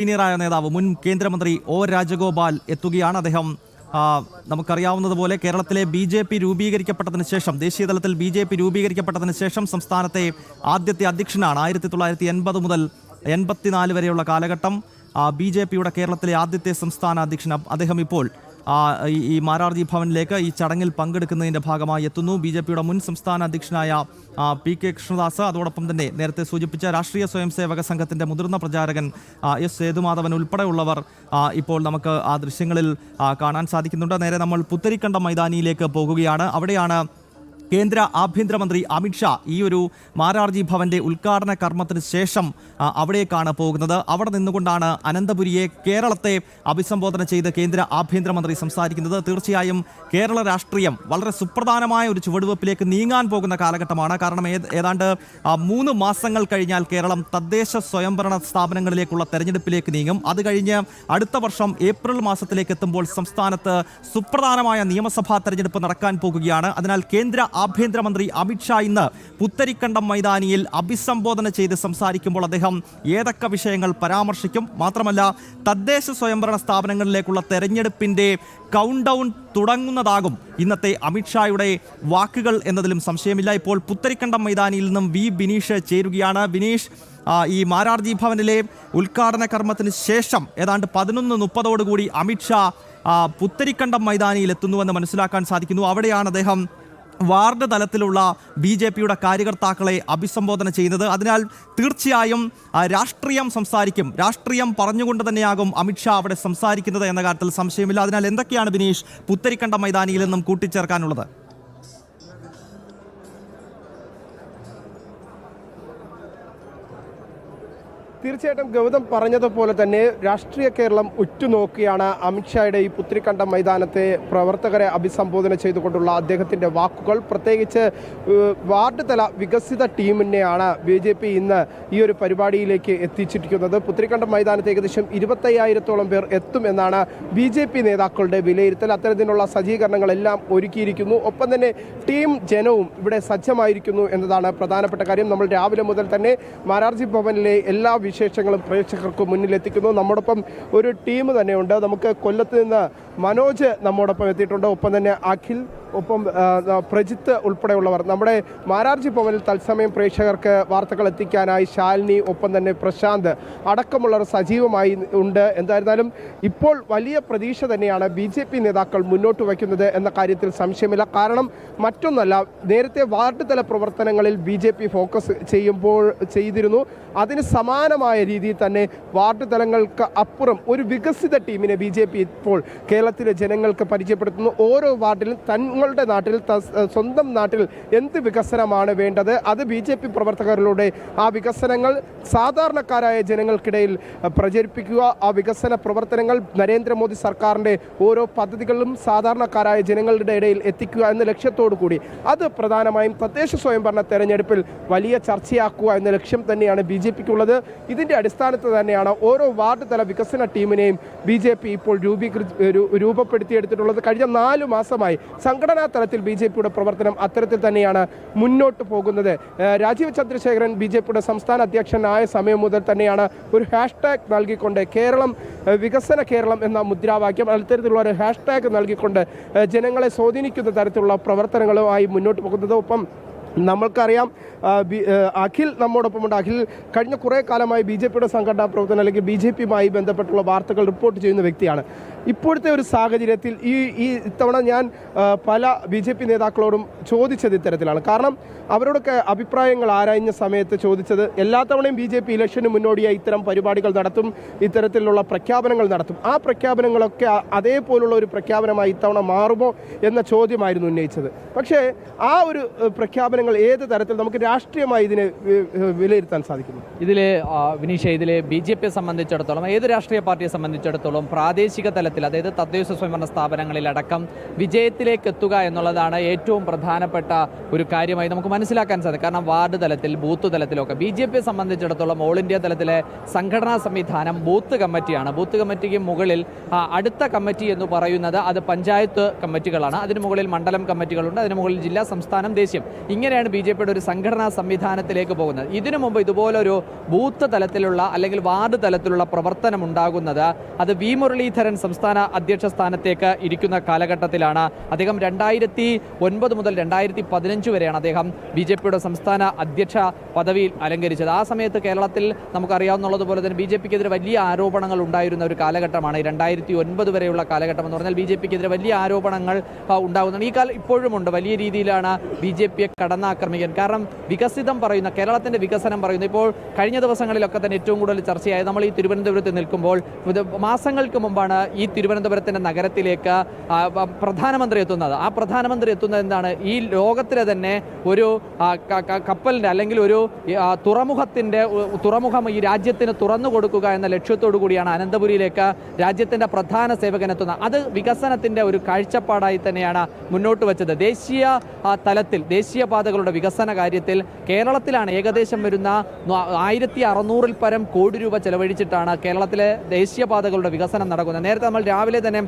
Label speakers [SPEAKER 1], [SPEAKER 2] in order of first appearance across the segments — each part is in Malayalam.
[SPEAKER 1] സീനിയറായ നേതാവ് മുൻ കേന്ദ്രമന്ത്രി ഒ രാജഗോപാൽ എത്തുകയാണ്. അദ്ദേഹം നമുക്കറിയാവുന്നതുപോലെ കേരളത്തിലെ BJP രൂപീകരിക്കപ്പെട്ടതിന് ശേഷം, ദേശീയ തലത്തിൽ BJP രൂപീകരിക്കപ്പെട്ടതിന് ശേഷം സംസ്ഥാനത്തെ ആദ്യത്തെ അധ്യക്ഷനാണ്. 1980 മുതൽ 84 വരെയുള്ള കാലഘട്ടം BJPയുടെ കേരളത്തിലെ ആദ്യത്തെ സംസ്ഥാന അധ്യക്ഷൻ. അദ്ദേഹം ഇപ്പോൾ ഈ മാരാർജി ഭവനിലേക്ക് ഈ ചടങ്ങിൽ പങ്കെടുക്കുന്നതിന്റെ ഭാഗമായി എത്തുന്നു. BJPയുടെ മുൻ സംസ്ഥാന അധ്യക്ഷനായ PK കൃഷ്ണദാസ്, അതോടൊപ്പം തന്നെ നേരത്തെ സൂചിപ്പിച്ച രാഷ്ട്രീയ സ്വയംസേവക സംഘത്തിന്റെ മുതിർന്ന പ്രചാരകൻ S സേതുമാധവൻ ഉൾപ്പെടെയുള്ളവർ ഇപ്പോൾ നമുക്ക് ആ ദൃശ്യങ്ങളിൽ കാണാൻ സാധിക്കുന്നുണ്ട്. നേരെ നമ്മൾ പുത്തരിക്കണ്ടം മൈതാനിയിലേക്ക് പോകുകയാണ്. അവിടെയാണ് കേന്ദ്ര ആഭ്യന്തരമന്ത്രി അമിത്ഷാ ഈ ഒരു മാരാർജി ഭവന്റെ ഉദ്ഘാടന കർമ്മത്തിന് ശേഷം അവിടേക്കാണ് പോകുന്നത്. അവിടെ നിന്നുകൊണ്ടാണ് അനന്തപുരിയെ, കേരളത്തെ അഭിസംബോധന ചെയ്ത് കേന്ദ്ര ആഭ്യന്തരമന്ത്രി സംസാരിക്കുന്നത്. തീർച്ചയായും കേരള രാഷ്ട്രീയം വളരെ സുപ്രധാനമായ ഒരു ചുവടുവെപ്പിലേക്ക് നീങ്ങാൻ പോകുന്ന കാലഘട്ടമാണ്. കാരണം ഏതാണ്ട് 3 മാസങ്ങൾ കഴിഞ്ഞാൽ കേരളം തദ്ദേശ സ്വയംഭരണ സ്ഥാപനങ്ങളിലേക്കുള്ള തെരഞ്ഞെടുപ്പിലേക്ക് നീങ്ങും. അത് കഴിഞ്ഞ് അടുത്ത വർഷം ഏപ്രിൽ മാസത്തിലേക്ക് എത്തുമ്പോൾ സംസ്ഥാനത്ത് സുപ്രധാനമായ നിയമസഭാ തെരഞ്ഞെടുപ്പ് നടക്കാൻ പോകുകയാണ്. അതിനാൽ കേന്ദ്ര ആഭ്യന്തരമന്ത്രി അമിത്ഷാ ഇന്ന് പുത്തരിക്കണ്ടം മൈതാനിയിൽ അഭിസംബോധന ചെയ്ത് സംസാരിക്കുമ്പോൾ അദ്ദേഹം ഏതൊക്കെ വിഷയങ്ങൾ പരാമർശിക്കും, മാത്രമല്ല തദ്ദേശ സ്വയംഭരണ സ്ഥാപനങ്ങളിലേക്കുള്ള തെരഞ്ഞെടുപ്പിന്റെ കൗണ്ട് ഡൗൺ തുടങ്ങുന്നതാകും ഇന്നത്തെ അമിത്ഷായുടെ വാക്കുകൾ എന്നതിലും സംശയമില്ല. ഇപ്പോൾ പുത്തരിക്കണ്ടം മൈതാനിയിൽ നിന്നും ബിനീഷ് ചേരുകയാണ്. ബിനീഷ്, ഈ മാരാർജി ഭവനിലെ ഉദ്ഘാടന കർമ്മത്തിന് ശേഷം ഏതാണ്ട് 11:30 അമിത്ഷാ പുത്തരിക്കണ്ടം മൈതാനിയിൽ എത്തുന്നുവെന്ന് മനസ്സിലാക്കാൻ സാധിക്കുന്നു. അവിടെയാണ് അദ്ദേഹം വാർഡ് തലത്തിലുള്ള BJPയുടെ കാര്യകർത്താക്കളെ അഭിസംബോധന ചെയ്യുന്നത്. അതിനാൽ തീർച്ചയായും രാഷ്ട്രീയം സംസാരിക്കും, രാഷ്ട്രീയം പറഞ്ഞുകൊണ്ട് തന്നെയാകും അമിത്ഷാ അവിടെ സംസാരിക്കുന്നത് എന്ന കാര്യത്തിൽ സംശയമില്ല. അതിനാൽ എന്തൊക്കെയാണ് ബിനീഷ് പുത്തരിക്കണ്ടം മൈതാനിയിൽ നിന്നും കൂട്ടിച്ചേർക്കാനുള്ളത്?
[SPEAKER 2] തീർച്ചയായിട്ടും ഗൗതം പറഞ്ഞതുപോലെ തന്നെ രാഷ്ട്രീയ കേരളം ഉറ്റുനോക്കിയാണ് അമിത്ഷായുടെ ഈ പുത്തരിക്കണ്ടം മൈതാനത്തെ പ്രവർത്തകരെ അഭിസംബോധന ചെയ്തുകൊണ്ടുള്ള അദ്ദേഹത്തിൻ്റെ വാക്കുകൾ. പ്രത്യേകിച്ച് വാർഡ് തല വികസിത ടീമിനെയാണ് BJP ഇന്ന് ഈ ഒരു പരിപാടിയിലേക്ക് എത്തിച്ചിരിക്കുന്നത്. പുത്തരിക്കണ്ടം മൈതാനത്ത് ഏകദേശം 25,000-ഓളം പേർ എത്തുമെന്നാണ് BJP നേതാക്കളുടെ വിലയിരുത്തൽ. അത്തരത്തിലുള്ള സജ്ജീകരണങ്ങളെല്ലാം ഒരുക്കിയിരിക്കുന്നു. ഒപ്പം തന്നെ ടീം ജനവും ഇവിടെ സജ്ജമായിരിക്കുന്നു എന്നതാണ് പ്രധാനപ്പെട്ട കാര്യം. നമ്മൾ രാവിലെ മുതൽ തന്നെ മാരാർജി ഭവനിലെ എല്ലാ വിശേഷങ്ങളും പ്രേക്ഷകർക്ക് മുന്നിലെത്തിക്കുന്നു. നമ്മോടൊപ്പം ഒരു ടീം തന്നെയുണ്ട്. നമുക്ക് കൊല്ലത്ത് നിന്ന് മനോജ് നമ്മോടൊപ്പം എത്തിയിട്ടുണ്ട്. ഒപ്പം തന്നെ അഖിൽ, ഒപ്പം പ്രജിത്ത് ഉൾപ്പെടെയുള്ളവർ. നമ്മുടെ മാരാർജി ഭവനിൽ തത്സമയം പ്രേക്ഷകർക്ക് വാർത്തകൾ എത്തിക്കാനായി ശാലിനി, ഒപ്പം തന്നെ പ്രശാന്ത് അടക്കമുള്ളവർ സജീവമായി ഉണ്ട്. എന്തായിരുന്നാലും ഇപ്പോൾ വലിയ പ്രതീക്ഷ തന്നെയാണ് BJP നേതാക്കൾ മുന്നോട്ട് വയ്ക്കുന്നത് എന്ന കാര്യത്തിൽ സംശയമില്ല. കാരണം മറ്റൊന്നല്ല, നേരത്തെ വാർഡ് തല പ്രവർത്തനങ്ങളിൽ BJP ഫോക്കസ് ചെയ്തിരുന്നു. അതിന് സമാനമായ രീതിയിൽ തന്നെ വാർഡ് തലങ്ങൾക്ക് അപ്പുറം ഒരു വികസിത ടീമിനെ BJP ഇപ്പോൾ കേരളത്തിലെ ജനങ്ങൾക്ക് പരിചയപ്പെടുത്തുന്നു. ഓരോ വാർഡിലും തങ്ങളുടെ നാട്ടിൽ, സ്വന്തം നാട്ടിൽ എന്ത് വികസനമാണ് വേണ്ടത്, അത് BJP പ്രവർത്തകരിലൂടെ ആ വികസനങ്ങൾ സാധാരണക്കാരായ ജനങ്ങൾക്കിടയിൽ പ്രചരിപ്പിക്കുക. ആ വികസന പ്രവർത്തനങ്ങൾ, നരേന്ദ്രമോദി സർക്കാരിൻ്റെ ഓരോ പദ്ധതികളും സാധാരണക്കാരായ ജനങ്ങളുടെ ഇടയിൽ എത്തിക്കുക എന്ന ലക്ഷ്യത്തോടു കൂടി, അത് പ്രധാനമായും തദ്ദേശ സ്വയംഭരണ തെരഞ്ഞെടുപ്പിൽ വലിയ ചർച്ചയാക്കുക എന്ന ലക്ഷ്യം തന്നെയാണ് BJPക്കുള്ളത്. ഇതിൻ്റെ അടിസ്ഥാനത്തിൽ തന്നെയാണ് ഓരോ വാർഡ് തല വികസന ടീമിനെയും BJP ഇപ്പോൾ രൂപപ്പെടുത്തിയെടുത്തിട്ടുള്ളത്. കഴിഞ്ഞ 4 മാസമായി സംഘടനാ തലത്തിൽ BJPയുടെ പ്രവർത്തനം അത്തരത്തിൽ തന്നെയാണ് മുന്നോട്ട് പോകുന്നത്. രാജീവ് ചന്ദ്രശേഖരൻ BJPയുടെ സംസ്ഥാന അധ്യക്ഷനായ സമയം മുതൽ തന്നെയാണ് ഒരു ഹാഷ്ടാഗ് നൽകിക്കൊണ്ട് കേരളം, വികസന കേരളം എന്ന മുദ്രാവാക്യം, അത്തരത്തിലുള്ള ഒരു ഹാഷ്ടാഗ് നൽകിക്കൊണ്ട് ജനങ്ങളെ സ്വാധീനിക്കുന്ന തരത്തിലുള്ള പ്രവർത്തനങ്ങളുമായി മുന്നോട്ട് പോകുന്നത്. ഒപ്പം നമ്മൾക്കറിയാം അഖിൽ നമ്മോടൊപ്പമുണ്ട്. അഖിൽ കഴിഞ്ഞ കുറേ കാലമായി BJPയുടെ സംഘടനാ പ്രവർത്തനം അല്ലെങ്കിൽ BJPയുമായി ബന്ധപ്പെട്ടുള്ള വാർത്തകൾ റിപ്പോർട്ട് ചെയ്യുന്ന വ്യക്തിയാണ്. ഇപ്പോഴത്തെ ഒരു സാഹചര്യത്തിൽ ഈ ഇത്തവണ ഞാൻ പല BJP നേതാക്കളോടും ചോദിച്ചത് ഇത്തരത്തിലാണ്. കാരണം അവരോടൊക്കെ അഭിപ്രായങ്ങൾ ആരാഞ്ഞ സമയത്ത് ചോദിച്ചത്, എല്ലാ തവണയും BJP ഇലക്ഷന് മുന്നോടിയായി ഇത്തരം പരിപാടികൾ നടത്തും, ഇത്തരത്തിലുള്ള പ്രഖ്യാപനങ്ങൾ നടത്തും. ആ പ്രഖ്യാപനങ്ങളൊക്കെ അതേപോലുള്ള ഒരു പ്രഖ്യാപനമായി ഇത്തവണ മാറുമോ എന്ന ചോദ്യമായിരുന്നു ഉന്നയിച്ചത്. പക്ഷേ ആ ഒരു പ്രഖ്യാപനങ്ങൾ ഏത് തരത്തിൽ നമുക്ക് രാഷ്ട്രീയമായി ഇതിനെ വിലയിരുത്താൻ സാധിക്കുന്നു?
[SPEAKER 3] വിനീഷ, BJPയെ സംബന്ധിച്ചിടത്തോളം, ഏത് രാഷ്ട്രീയ പാർട്ടിയെ സംബന്ധിച്ചിടത്തോളം പ്രാദേശിക തലത്തിൽ തലത്തിൽ, അതായത് തദ്ദേശ സ്വയംഭരണ സ്ഥാപനങ്ങളിലടക്കം വിജയത്തിലേക്ക് എത്തുക എന്നുള്ളതാണ് ഏറ്റവും പ്രധാനപ്പെട്ട ഒരു കാര്യമായി നമുക്ക് മനസ്സിലാക്കാൻ സാധിക്കും. കാരണം വാർഡ് തലത്തിൽ, ബൂത്ത് തലത്തിലൊക്കെ BJPയെ സംബന്ധിച്ചിടത്തോളം ഓൾ ഇന്ത്യ തലത്തിലെ സംഘടനാ സംവിധാനം ബൂത്ത് കമ്മിറ്റിയാണ്. ബൂത്ത് കമ്മിറ്റിക്ക് മുകളിൽ അടുത്ത കമ്മിറ്റി എന്ന് പറയുന്നത് അത് പഞ്ചായത്ത് കമ്മിറ്റികളാണ്. അതിന് മുകളിൽ മണ്ഡലം കമ്മിറ്റികളുണ്ട്, അതിന് മുകളിൽ ജില്ലാ, സംസ്ഥാനം, ദേശീയം. ഇങ്ങനെയാണ് BJPയുടെ ഒരു സംഘടനാ സംവിധാനത്തിലേക്ക് പോകുന്നത്. ഇതിനു മുമ്പ് ഇതുപോലൊരു ബൂത്ത് തലത്തിലുള്ള അല്ലെങ്കിൽ വാർഡ് തലത്തിലുള്ള പ്രവർത്തനം ഉണ്ടാകുന്നത് അത് വി മുരളീധരൻ സംസ്ഥാന അധ്യക്ഷ സ്ഥാനത്തേക്ക് ഇരിക്കുന്ന കാലഘട്ടത്തിലാണ്. അദ്ദേഹം 2009 മുതൽ 2015 വരെയാണ് അദ്ദേഹം BJPയുടെ സംസ്ഥാന അധ്യക്ഷ പദവിയിൽ അലങ്കരിച്ചത്. ആ സമയത്ത് കേരളത്തിൽ നമുക്കറിയാവുന്നതുപോലെ തന്നെ BJPക്കെതിരെ വലിയ ആരോപണങ്ങൾ ഉണ്ടായിരുന്ന ഒരു കാലഘട്ടമാണ്. 2009 വരെയുള്ള കാലഘട്ടം എന്ന് പറഞ്ഞാൽ BJPക്കെതിരെ വലിയ ആരോപണങ്ങൾ ഉണ്ടാകുന്നുണ്ട്. ഈ കാലം ഇപ്പോഴും ഉണ്ട്. വലിയ രീതിയിലാണ് BJPയെ കടന്നാക്രമിക്കാൻ. കാരണം വികസിതം പറയുന്ന, കേരളത്തിൻ്റെ വികസനം പറയുന്നു. ഇപ്പോൾ കഴിഞ്ഞ ദിവസങ്ങളിലൊക്കെ തന്നെ ഏറ്റവും കൂടുതൽ ചർച്ചയായത് നമ്മൾ ഈ തിരുവനന്തപുരത്ത് നിൽക്കുമ്പോൾ മാസങ്ങൾക്ക് മുമ്പാണ് ഈ തിരുവനന്തപുരത്തിൻ്റെ നഗരത്തിലേക്ക് പ്രധാനമന്ത്രി എത്തുന്നത്. ആ പ്രധാനമന്ത്രി എത്തുന്നത് എന്താണ്? ഈ ലോകത്തിലെ തന്നെ ഒരു കപ്പലിൻ്റെ അല്ലെങ്കിൽ ഒരു തുറമുഖം ഈ രാജ്യത്തിന് തുറന്നു കൊടുക്കുക എന്ന ലക്ഷ്യത്തോടു കൂടിയാണ് അനന്തപുരിയിലേക്ക് രാജ്യത്തിൻ്റെ പ്രധാന സേവകൻ എത്തുന്നത്. അത് വികസനത്തിൻ്റെ ഒരു കാഴ്ചപ്പാടായി തന്നെയാണ് മുന്നോട്ട് വെച്ചത്. ദേശീയ തലത്തിൽ ദേശീയപാതകളുടെ വികസന കാര്യത്തിൽ കേരളത്തിലാണ് ഏകദേശം വരുന്ന 1600 പരം കോടി രൂപ ചെലവഴിച്ചിട്ടാണ് കേരളത്തിലെ ദേശീയപാതകളുടെ വികസനം നടക്കുന്നത്. നേരത്തെ നമ്മൾ രാവിലെ തന്നെ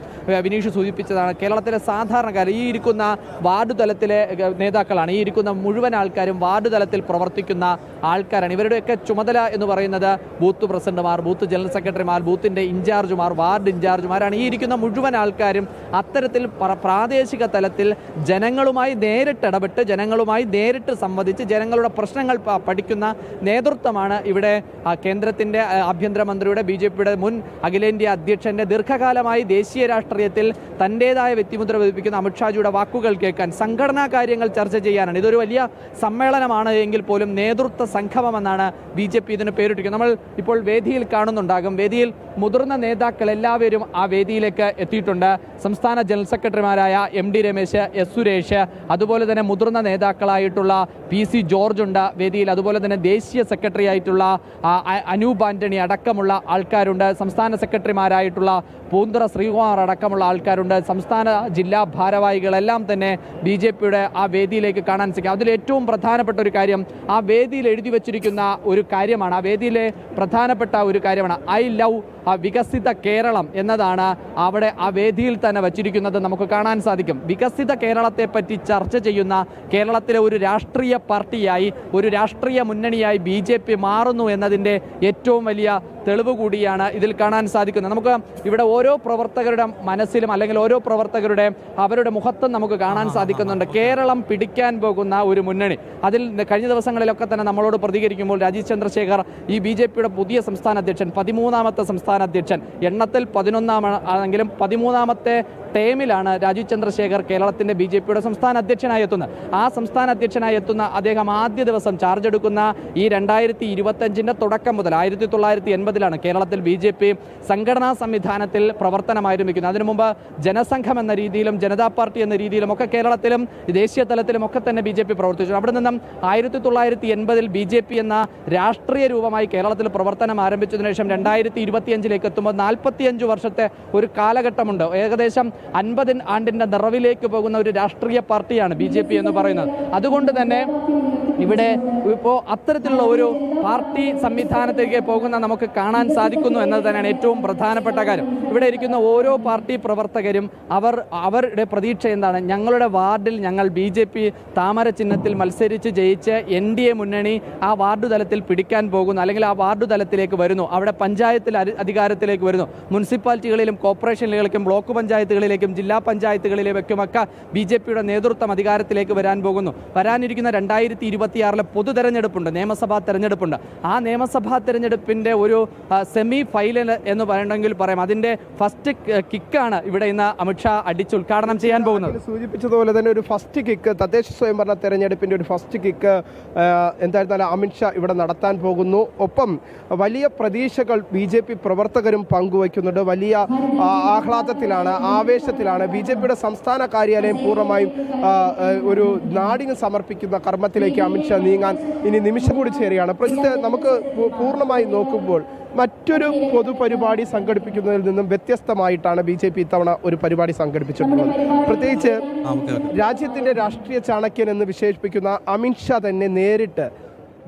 [SPEAKER 3] വിനീഷ് സൂചിപ്പിച്ചതാണ്, കേരളത്തിലെ സാധാരണക്കാർ, ഈ ഇരിക്കുന്ന വാർഡ് തലത്തിലെ നേതാക്കളാണ്, ഈ ഇരിക്കുന്ന മുഴുവൻ ആൾക്കാരും വാർഡ് തലത്തിൽ പ്രവർത്തിക്കുന്ന ആൾക്കാരാണ്. ഇവരുടെയൊക്കെ ചുമതല എന്ന് പറയുന്നത് ബൂത്ത് പ്രസിഡന്റുമാർ, ബൂത്ത് ജനറൽ സെക്രട്ടറിമാർ, ബൂത്തിൻ്റെ ഇൻചാർജുമാർ, വാർഡ് ഇൻചാർജുമാരാണ്. ഈ ഇരിക്കുന്ന മുഴുവൻ ആൾക്കാരും അത്തരത്തിൽ പ്രാദേശിക തലത്തിൽ ജനങ്ങളുമായി നേരിട്ട് ഇടപെട്ട്, ജനങ്ങളുമായി നേരിട്ട് സംവദിച്ച്, ജനങ്ങളുടെ പ്രശ്നങ്ങൾ പഠിക്കുന്ന നേതൃത്വമാണ് ഇവിടെ കേന്ദ്രത്തിൻ്റെ ആഭ്യന്തരമന്ത്രിയുടെ, BJPയുടെ മുൻ അഖിലേന്ത്യാ അധ്യക്ഷൻ്റെ, ദീർഘകാലമായി ദേശീയ രാഷ്ട്രീയത്തിൽ തൻ്റേതായ വ്യക്തിമുദ്ര പതിപ്പിക്കുന്ന അമിത്ഷാജിയുടെ വാക്കുകൾ കേൾക്കാൻ, സംഘടനാ കാര്യങ്ങൾ ചർച്ച ചെയ്യാനാണ്. ഇതൊരു വലിയ സമ്മേളനമാണ് എങ്കിൽ പോലും നേതൃത്വ സംഗമമെന്നാണ് BJP ഇതിന് പേരിട്ടിരിക്കുന്നത്. നമ്മൾ ഇപ്പോൾ വേദിയിൽ കാണുന്നുണ്ടാകും. വേദിയിൽ മുതിർന്ന നേതാക്കൾ എല്ലാവരും ആ വേദിയിലേക്ക് എത്തിയിട്ടുണ്ട്. സംസ്ഥാന ജനറൽ സെക്രട്ടറിമാരായ MD രമേശ്, S സുരേഷ്, അതുപോലെ തന്നെ മുതിർന്ന നേതാക്കളായിട്ടുള്ള PC ജോർജ് ഉണ്ട് വേദിയിൽ. അതുപോലെ തന്നെ ദേശീയ സെക്രട്ടറി ആയിട്ടുള്ള അനൂപ് ആന്റണി അടക്കമുള്ള ആൾക്കാരുണ്ട്. സംസ്ഥാന സെക്രട്ടറിമാരായിട്ടുള്ള പൂന്തറ ശ്രീകുമാർ അടക്കമുള്ള ആൾക്കാരുണ്ട്. സംസ്ഥാന ജില്ലാ ഭാരവാഹികളെല്ലാം തന്നെ BJPയുടെ ആ വേദിയിലേക്ക് കാണാൻ സാധിക്കും. അതിൽ ഏറ്റവും പ്രധാനപ്പെട്ട ഒരു കാര്യം ആ വേദിയിൽ എഴുതി വച്ചിരിക്കുന്ന ഒരു കാര്യമാണ്. ആ വേദിയിലെ പ്രധാനപ്പെട്ട ഒരു കാര്യമാണ് ഐ ലവ് വികസിത കേരളം എന്നതാണ് അവിടെ ആ വേദിയിൽ തന്നെ വച്ചിരിക്കുന്നത് നമുക്ക് കാണാൻ സാധിക്കും. വികസിത കേരളത്തെ പറ്റി ചർച്ച ചെയ്യുന്ന കേരളത്തിലെ ഒരു രാഷ്ട്രീയ പാർട്ടിയായി, ഒരു രാഷ്ട്രീയ മുന്നണിയായി BJP മാറുന്നു എന്നതിൻ്റെ ഏറ്റവും വലിയ തെളിവ് കൂടിയാണ് ഇതിൽ കാണാൻ സാധിക്കുന്നത്. നമുക്ക് ഇവിടെ ഓരോ പ്രവർത്തകരുടെ മനസ്സിലും അല്ലെങ്കിൽ ഓരോ പ്രവർത്തകരുടെ അവരുടെ മുഖത്തും നമുക്ക് കാണാൻ സാധിക്കുന്നുണ്ട് കേരളം പിടിക്കാൻ പോകുന്ന ഒരു മുന്നണി. അതിൽ കഴിഞ്ഞ ദിവസങ്ങളിലൊക്കെ തന്നെ നമ്മളോട് പ്രതികരിക്കുമ്പോൾ രാജീവ് ചന്ദ്രശേഖർ, ഈ BJPയുടെ പുതിയ സംസ്ഥാന അധ്യക്ഷൻ, 13ാമത്തെ സംസ്ഥാന അധ്യക്ഷൻ, എണ്ണത്തിൽ 11 ആണെങ്കിലും 13ാമത്തെ ടേമിലാണ് രാജീവ് ചന്ദ്രശേഖർ കേരളത്തിൻ്റെ BJPയുടെ സംസ്ഥാന അധ്യക്ഷനായി എത്തുന്നത്. ആ സംസ്ഥാന അധ്യക്ഷനായി എത്തുന്ന അദ്ദേഹം ആദ്യ ദിവസം ചാർജ് എടുക്കുന്ന ഈ 2025 തുടക്കം മുതൽ 1980-ലാണ് കേരളത്തിൽ BJP സംഘടനാ സംവിധാനത്തിൽ പ്രവർത്തനം ആരംഭിക്കുന്നത്. അതിനു മുമ്പ് ജനസംഘം എന്ന രീതിയിലും ജനതാ പാർട്ടി എന്ന രീതിയിലും ഒക്കെ കേരളത്തിലും ദേശീയ തലത്തിലും ഒക്കെ തന്നെ BJP പ്രവർത്തിച്ചു. അവിടെ നിന്നും 1980-ൽ BJP എന്ന രാഷ്ട്രീയ രൂപമായി കേരളത്തിൽ പ്രവർത്തനം ആരംഭിച്ചതിനു ശേഷം 2025-ലേക്ക് എത്തുമ്പോൾ 45 വർഷത്തെ ഒരു കാലഘട്ടമുണ്ട്. ഏകദേശം 50 ആണ്ടിൻ്റെ നിറവിലേക്ക് പോകുന്ന ഒരു രാഷ്ട്രീയ പാർട്ടിയാണ് BJP എന്ന് പറയുന്നത്. അതുകൊണ്ട് തന്നെ ഇവിടെ ഇപ്പോൾ അത്തരത്തിലുള്ള ഒരു പാർട്ടി സംവിധാനത്തിലേക്ക് പോകുന്ന നമുക്ക് കാണാൻ സാധിക്കുന്നു എന്നത് തന്നെയാണ് ഏറ്റവും പ്രധാനപ്പെട്ട കാര്യം. ഇവിടെ ഇരിക്കുന്ന ഓരോ പാർട്ടി പ്രവർത്തകരും അവരുടെ പ്രതീക്ഷ എന്താണ്? ഞങ്ങളുടെ വാർഡിൽ ഞങ്ങൾ BJP താമര ചിഹ്നത്തിൽ മത്സരിച്ച് ജയിച്ച് NDA മുന്നണി ആ വാർഡ് തലത്തിൽ പിടിക്കാൻ പോകുന്നു, അല്ലെങ്കിൽ ആ വാർഡ് തലത്തിലേക്ക് വരുന്നു. അവിടെ പഞ്ചായത്തിൽ അധികാരത്തിലേക്ക് വരുന്നു. മുനിസിപ്പാലിറ്റികളിലും കോർപ്പറേഷനുകളിലേക്കും ബ്ലോക്ക് പഞ്ചായത്തുകളിലേക്കും ജില്ലാ പഞ്ചായത്തുകളിലേക്കുമൊക്കെ BJPയുടെ നേതൃത്വം അധികാരത്തിലേക്ക് വരാൻ പോകുന്നു. വരാനിരിക്കുന്ന 2026-ലെ പൊതു തെരഞ്ഞെടുപ്പുണ്ട്, നിയമസഭാ തെരഞ്ഞെടുപ്പുണ്ട്. ആ നിയമസഭാ തെരഞ്ഞെടുപ്പിൻ്റെ ഒരു സെമി ഫൈനൽ എന്ന് പറയണമെങ്കിൽ പറയാം. അതിൻ്റെ ഫസ്റ്റ് കിക്കാണ് ഇവിടെ ഇന്ന് അമിത്ഷാ അടിച്ച് ഉദ്ഘാടനം ചെയ്യാൻ പോകുന്നത്.
[SPEAKER 2] സൂചിപ്പിച്ചതുപോലെ തന്നെ ഒരു ഫസ്റ്റ് കിക്ക്, തദ്ദേശ സ്വയംഭരണ തെരഞ്ഞെടുപ്പിൻ്റെ ഒരു ഫസ്റ്റ് കിക്ക് എന്തായിരുന്നാലും അമിത്ഷാ ഇവിടെ നടത്താൻ പോകുന്നു. ഒപ്പം വലിയ പ്രതീക്ഷകൾ BJP പ്രവർത്തകരും പങ്കുവയ്ക്കുന്നുണ്ട്. വലിയ ആഹ്ലാദത്തിലാണ്, ആവേശത്തിലാണ്. BJPയുടെ സംസ്ഥാന കാര്യാലയം പൂർണ്ണമായും ഒരു നാടിന് സമർപ്പിക്കുന്ന കർമ്മത്തിലേക്കാണ് അമിത്ഷാ നീങ്ങാൻ ഇനി നിമിഷം കൂടി ചേരുകയാണ്. പ്രജിത്ത്, നമുക്ക് പൂർണ്ണമായി നോക്കുമ്പോൾ മറ്റൊരു പൊതുപരിപാടി സംഘടിപ്പിക്കുന്നതിൽ നിന്നും വ്യത്യസ്തമായിട്ടാണ് BJP ഇത്തവണ ഒരു പരിപാടി സംഘടിപ്പിച്ചിട്ടുള്ളത്. പ്രത്യേകിച്ച് രാജ്യത്തിന്റെ രാഷ്ട്രീയ ചാണക്യൻ എന്ന് വിശേഷിപ്പിക്കുന്ന അമിത്ഷാ തന്നെ നേരിട്ട്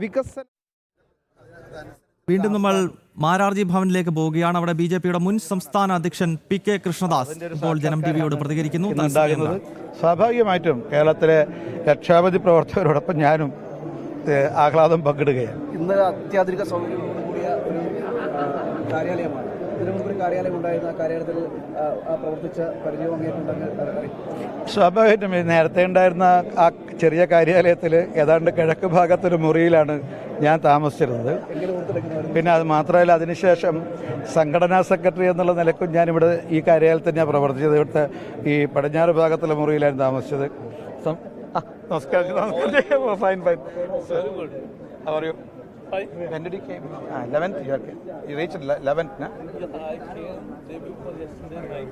[SPEAKER 2] വികസന
[SPEAKER 1] വീണ്ടും നമ്മൾ മാരാർജി ഭവനിലേക്ക് പോവുകയാണ്. അവിടെ BJPയുടെ മുൻ സംസ്ഥാന അധ്യക്ഷൻ PK കൃഷ്ണദാസ് ഇപ്പോൾ ജനം ടിവിയോട് പ്രതികരിക്കുന്നു.
[SPEAKER 4] സ്വാഭാവികമായിട്ടും കേരളത്തിലെ ലക്ഷാവധി പ്രവർത്തകരോടൊപ്പം ഞാനും ആഹ്ലാദം പങ്കിടുകയാണ്.
[SPEAKER 5] ഇന്ന് അത്യാധുനിക സൗകര്യങ്ങളോടുകൂടിയ ഒരു കാര്യാലയമാണ്. ഇതിനു മുമ്പ് ഒരു കാര്യാലയം ഉണ്ടായിരുന്ന ആ കാര്യാലയത്തിൽ പ്രവർത്തിച്ച പരിചയം അങ്ങേറ്റുണ്ടെങ്കിൽ
[SPEAKER 4] സ്വാഭാവികമായിട്ടും നേരത്തെ ഉണ്ടായിരുന്ന ആ ചെറിയ കാര്യാലയത്തിൽ ഏതാണ്ട് കിഴക്ക് ഭാഗത്തൊരു മുറിയിലാണ് ഞാൻ താമസിച്ചിരുന്നത്. പിന്നെ അത് മാത്രമല്ല, അതിനുശേഷം സംഘടനാ സെക്രട്ടറി എന്നുള്ള നിലക്കും ഞാനിവിടെ ഈ കാര്യാലയത്തിൽ തന്നെയാണ് പ്രവർത്തിച്ചത്. ഇവിടുത്തെ ഈ പടിഞ്ഞാറ് ഭാഗത്തുള്ള മുറിയിലായിരുന്നു താമസിച്ചത്. നമസ്കാരം. Fine fine. How are you? When did you came? 11th. You reached 11th, na?
[SPEAKER 6] Yeah, I came day before yesterday night.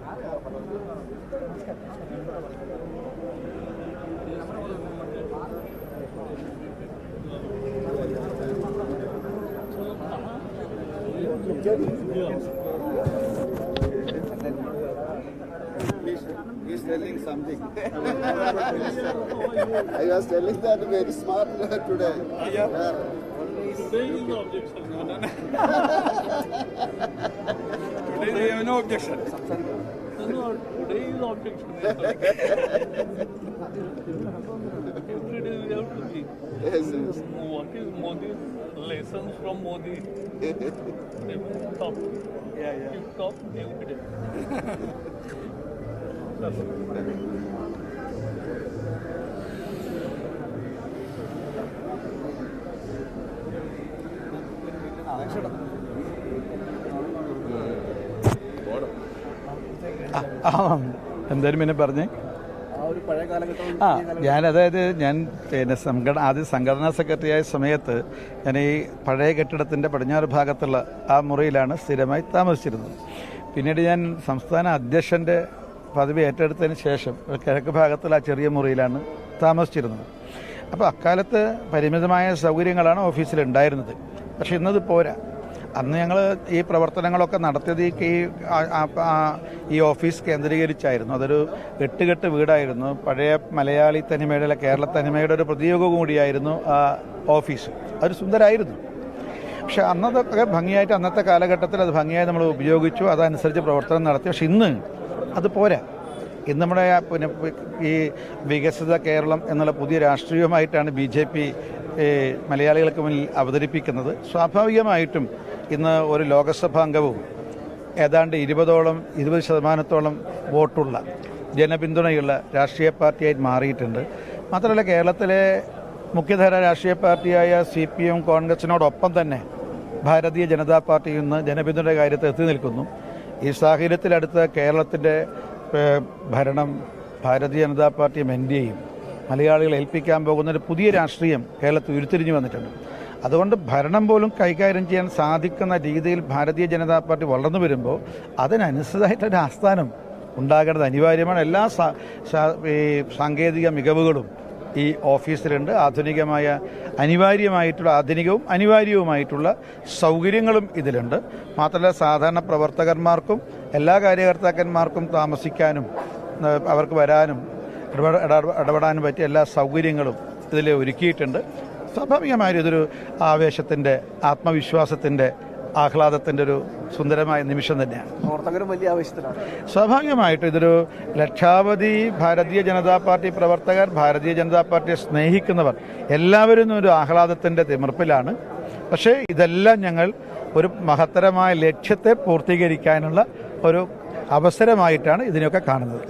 [SPEAKER 5] He's telling something. I was telling that very smart today.
[SPEAKER 6] Today is no objection.
[SPEAKER 4] Today you have no objection.
[SPEAKER 6] No, today is objection. Every day we have to give.
[SPEAKER 5] Yes, yes.
[SPEAKER 6] What is Modi's lessons from Modi? Top.
[SPEAKER 4] Yeah.
[SPEAKER 6] Top every day.
[SPEAKER 4] എന്തായാലും പിന്നെ പറഞ്ഞേ.
[SPEAKER 5] ആ ഒരു പഴയ കാലഘട്ടം
[SPEAKER 4] ഞാൻ പിന്നെ ആദ്യം സംഘടനാ സെക്രട്ടറിയായ സമയത്ത് ഞാൻ ഈ പഴയ കെട്ടിടത്തിൻ്റെ പടിഞ്ഞാറ് ഭാഗത്തുള്ള ആ മുറിയിലാണ് സ്ഥിരമായി താമസിച്ചിരുന്നത്. പിന്നീട് ഞാൻ സംസ്ഥാന അധ്യക്ഷൻ്റെ പദവി ഏറ്റെടുത്തതിന് ശേഷം കിഴക്ക് ഭാഗത്തുള്ള ആ ചെറിയ മുറിയിലാണ് താമസിച്ചിരുന്നത്. അപ്പോൾ അക്കാലത്ത് പരിമിതമായ സൗകര്യങ്ങളാണ് ഓഫീസിലുണ്ടായിരുന്നത്. പക്ഷേ ഇന്നത് പോരാ. അന്ന് ഞങ്ങൾ ഈ പ്രവർത്തനങ്ങളൊക്കെ നടത്തിയത് ഈ ഓഫീസ് കേന്ദ്രീകരിച്ചായിരുന്നു. അതൊരു എട്ടുകെട്ട് വീടായിരുന്നു. പഴയ മലയാളി തനിമയുടെ കേരള തനിമയുടെ ഒരു പ്രതീകവും കൂടിയായിരുന്നു ആ ഓഫീസ്. അതൊരു സുന്ദരമായിരുന്നു. പക്ഷെ അന്നതൊക്കെ ഭംഗിയായിട്ട് അന്നത്തെ കാലഘട്ടത്തിൽ അത് ഭംഗിയായി നമ്മൾ ഉപയോഗിച്ചു, അതനുസരിച്ച് പ്രവർത്തനം നടത്തി. പക്ഷെ ഇന്ന് അത് പോരാ. ഇന്ന് നമ്മുടെ പിന്നെ ഈ വികസിത കേരളം എന്നുള്ള പുതിയ രാഷ്ട്രീയമായിട്ടാണ് BJP മലയാളികൾക്ക് മുന്നിൽ അവതരിപ്പിക്കുന്നത്. സ്വാഭാവികമായിട്ടും ഇന്ന് ഒരു ലോകസഭാംഗവും ഏതാണ്ട് 20% വോട്ടുള്ള ജനപിന്തുണയുള്ള രാഷ്ട്രീയ പാർട്ടിയായി മാറിയിട്ടുണ്ട്. മാത്രമല്ല, കേരളത്തിലെ മുഖ്യധാര രാഷ്ട്രീയ പാർട്ടിയായ CPM കോൺഗ്രസിനോടൊപ്പം തന്നെ ഭാരതീയ ജനതാ പാർട്ടി ഇന്ന് ജനപിന്തുണയുടെ കാര്യത്തിൽ എത്തി നിൽക്കുന്നു. ഈ സാഹചര്യത്തിൽ അടുത്ത കേരളത്തിൻ്റെ ഭരണം ഭാരതീയ ജനതാ പാർട്ടിയും NDAയും മലയാളികളെ ഏൽപ്പിക്കാൻ പോകുന്ന ഒരു പുതിയ രാഷ്ട്രീയം കേരളത്തിൽ ഉരുത്തിരിഞ്ഞു വന്നിട്ടുണ്ട്. അതുകൊണ്ട് ഭരണം പോലും കൈകാര്യം ചെയ്യാൻ സാധിക്കുന്ന രീതിയിൽ ഭാരതീയ ജനതാ പാർട്ടി വളർന്നു വരുമ്പോൾ അതിനനുസൃതമായിട്ടൊരു ആസ്ഥാനം ഉണ്ടാകേണ്ടത് അനിവാര്യമാണ്. എല്ലാ സാങ്കേതിക മികവുകളും ഈ ഓഫീസിലുണ്ട്. ആധുനികവും അനിവാര്യവുമായിട്ടുള്ള സൗകര്യങ്ങളും ഇതിലുണ്ട്. മാത്രമല്ല, സാധാരണ പ്രവർത്തകന്മാർക്കും എല്ലാ കാര്യകർത്താക്കന്മാർക്കും താമസിക്കാനും അവർക്ക് വരാനും ഇടപെടാനും പറ്റിയ എല്ലാ സൗകര്യങ്ങളും ഇതിൽ ഒരുക്കിയിട്ടുണ്ട്. സ്വാഭാവികമായും ഇതൊരു ആവേശത്തിൻ്റെ, ആത്മവിശ്വാസത്തിൻ്റെ, ആഹ്ലാദത്തിൻ്റെ ഒരു സുന്ദരമായ നിമിഷം തന്നെയാണ്.
[SPEAKER 5] പ്രവർത്തകരും വലിയ ആവശ്യത്തിലാണ്.
[SPEAKER 4] സ്വാഭാവികമായിട്ടും ഇതൊരു ലക്ഷാവധി ഭാരതീയ ജനതാ പാർട്ടി പ്രവർത്തകർ, ഭാരതീയ ജനതാ പാർട്ടിയെ സ്നേഹിക്കുന്നവർ എല്ലാവരും ഒരു ആഹ്ലാദത്തിൻ്റെ തിമിർപ്പിലാണ്. പക്ഷേ ഇതെല്ലാം ഞങ്ങൾ ഒരു മഹത്തരമായ ലക്ഷ്യത്തെ പൂർത്തീകരിക്കാനുള്ള ഒരു അവസരമായിട്ടാണ് ഇതിനെയൊക്കെ കാണുന്നത്.